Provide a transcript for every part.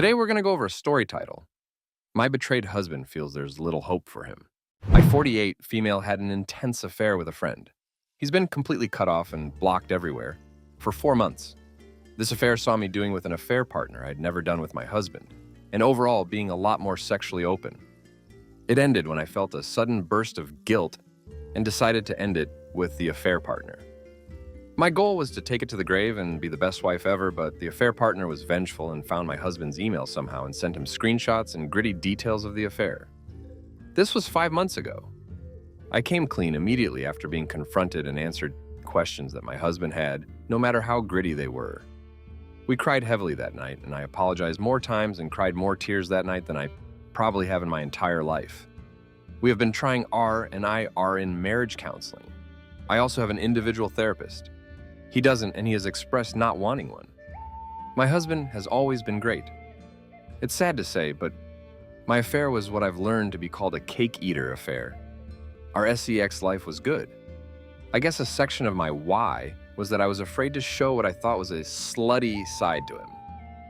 Today we're going to go over a story title. My betrayed husband feels there's little hope for him. My 48 female had an intense affair with a friend. He's been completely cut off and blocked everywhere for 4 months. This affair saw me doing with an affair partner I'd never done with my husband, and overall being a lot more sexually open. It ended when I felt a sudden burst of guilt and decided to end it with the affair partner. My goal was to take it to the grave and be the best wife ever, but the affair partner was vengeful and found my husband's email somehow and sent him screenshots and gritty details of the affair. This was 5 months ago. I came clean immediately after being confronted and answered questions that my husband had, no matter how gritty they were. We cried heavily that night, and I apologized more times and cried more tears that night than I probably have in my entire life. We have been trying and I are in marriage counseling. I also have an individual therapist. He doesn't, and he has expressed not wanting one. My husband has always been great. It's sad to say, but my affair was what I've learned to be called a cake eater affair. Our sex life was good. I guess a section of my why was that I was afraid to show what I thought was a slutty side to him,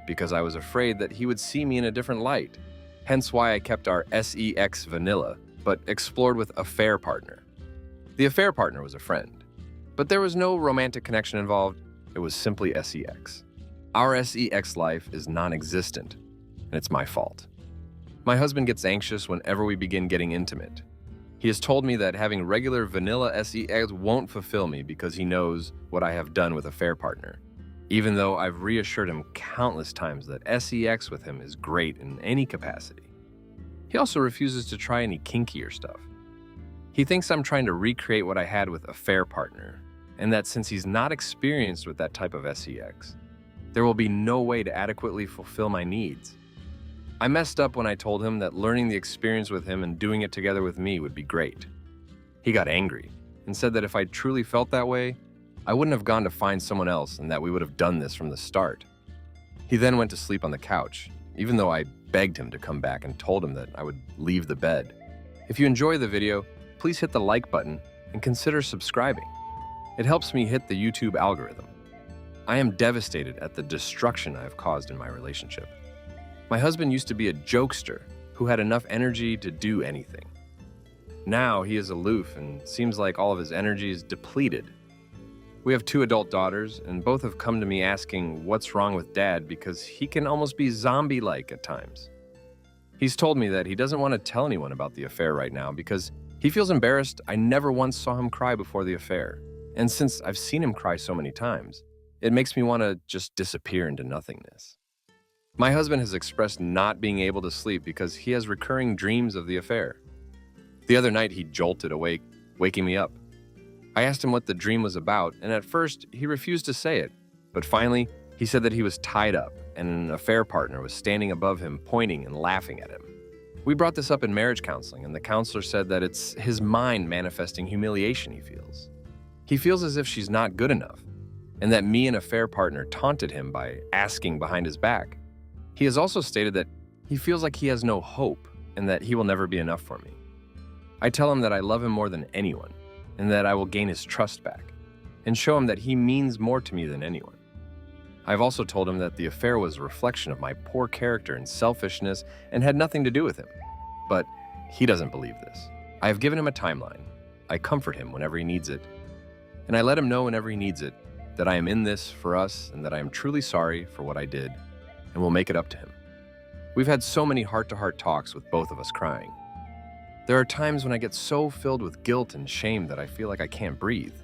because I was afraid that he would see me in a different light. Hence why I kept our sex vanilla, but explored with affair partner. The affair partner was a friend. But there was no romantic connection involved. It was simply sex. Our sex life is non-existent, and it's my fault. My husband gets anxious whenever we begin getting intimate. He has told me that having regular vanilla sex won't fulfill me because he knows what I have done with affair partner, even though I've reassured him countless times that sex with him is great in any capacity. He also refuses to try any kinkier stuff. He thinks I'm trying to recreate what I had with affair partner, and that since he's not experienced with that type of sex, there will be no way to adequately fulfill my needs. I messed up when I told him that learning the experience with him and doing it together with me would be great. He got angry and said that if I truly felt that way, I wouldn't have gone to find someone else and that we would have done this from the start. He then went to sleep on the couch, even though I begged him to come back and told him that I would leave the bed. If you enjoy the video, please hit the like button and consider subscribing. It helps me hit the YouTube algorithm. I am devastated at the destruction I have caused in my relationship. My husband used to be a jokester who had enough energy to do anything. Now he is aloof and seems like all of his energy is depleted. We have 2 adult daughters, and both have come to me asking what's wrong with Dad because he can almost be zombie-like at times. He's told me that he doesn't want to tell anyone about the affair right now because he feels embarrassed I never once saw him cry before the affair. And since I've seen him cry so many times, it makes me want to just disappear into nothingness. My husband has expressed not being able to sleep because he has recurring dreams of the affair. The other night he jolted awake, waking me up. I asked him what the dream was about, and at first he refused to say it, but finally he said that he was tied up and an affair partner was standing above him, pointing and laughing at him. We brought this up in marriage counseling, and the counselor said that it's his mind manifesting humiliation he feels. He feels as if she's not good enough, and that me and affair partner taunted him by asking behind his back. He has also stated that he feels like he has no hope and that he will never be enough for me. I tell him that I love him more than anyone, and that I will gain his trust back, and show him that he means more to me than anyone. I've also told him that the affair was a reflection of my poor character and selfishness and had nothing to do with him. But he doesn't believe this. I have given him a timeline. I comfort him whenever he needs it. And I let him know whenever he needs it that I am in this for us and that I am truly sorry for what I did and will make it up to him. We've had so many heart-to-heart talks with both of us crying. There are times when I get so filled with guilt and shame that I feel like I can't breathe.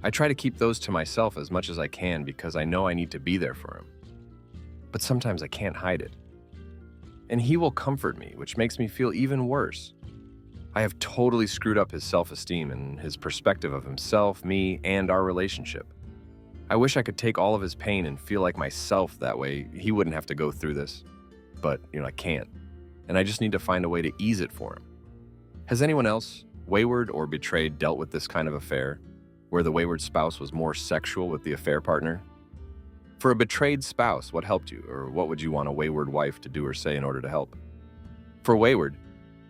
I try to keep those to myself as much as I can because I know I need to be there for him. But sometimes I can't hide it. And he will comfort me, which makes me feel even worse. I have totally screwed up his self-esteem and his perspective of himself, me, and our relationship. I wish I could take all of his pain and feel like myself that way he wouldn't have to go through this. But, I can't. And I just need to find a way to ease it for him. Has anyone else, wayward or betrayed, dealt with this kind of affair, where the wayward spouse was more sexual with the affair partner? For a betrayed spouse, what helped you, or what would you want a wayward wife to do or say in order to help? For wayward,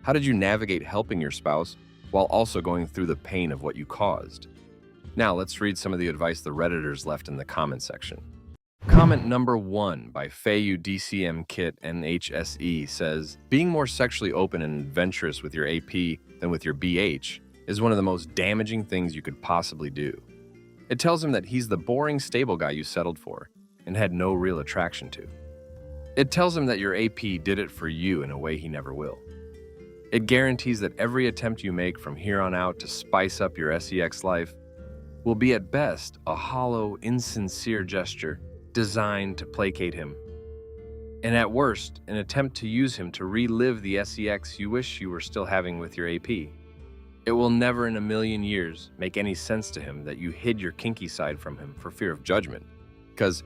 how did you navigate helping your spouse while also going through the pain of what you caused? Now let's read some of the advice the Redditors left in the comment section. Comment number 1 by Fayu DCM Kit NHSE says, being more sexually open and adventurous with your AP than with your BH is one of the most damaging things you could possibly do. It tells him that he's the boring, stable guy you settled for and had no real attraction to. It tells him that your AP did it for you in a way he never will. It guarantees that every attempt you make from here on out to spice up your SEX life will be at best a hollow, insincere gesture designed to placate him, and at worst, an attempt to use him to relive the SEX you wish you were still having with your AP. It will never in a million years make any sense to him that you hid your kinky side from him for fear of judgment, because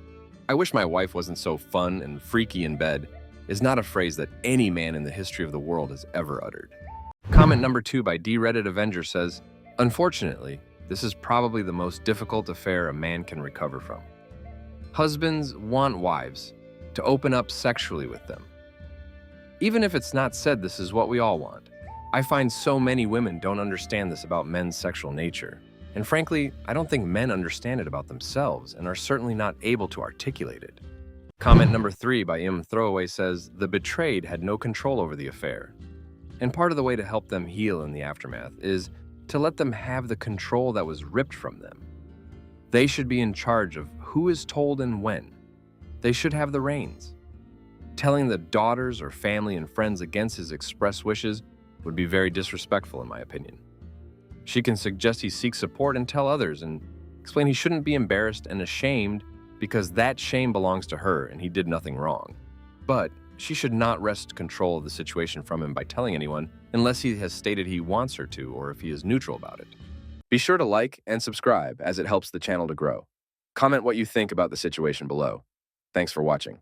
"I wish my wife wasn't so fun and freaky in bed" is not a phrase that any man in the history of the world has ever uttered. Comment number 2 by D-Reddit Avenger says, unfortunately, this is probably the most difficult affair a man can recover from. Husbands want wives to open up sexually with them. Even if it's not said, this is what we all want. I find so many women don't understand this about men's sexual nature. And frankly, I don't think men understand it about themselves and are certainly not able to articulate it. Comment number 3 by M. Throwaway says, the betrayed had no control over the affair. And part of the way to help them heal in the aftermath is to let them have the control that was ripped from them. They should be in charge of who is told and when. They should have the reins. Telling the daughters or family and friends against his express wishes would be very disrespectful in my opinion. She can suggest he seek support and tell others and explain he shouldn't be embarrassed and ashamed because that shame belongs to her and he did nothing wrong. But she should not wrest control of the situation from him by telling anyone unless he has stated he wants her to or if he is neutral about it. Be sure to like and subscribe as it helps the channel to grow. Comment what you think about the situation below. Thanks for watching.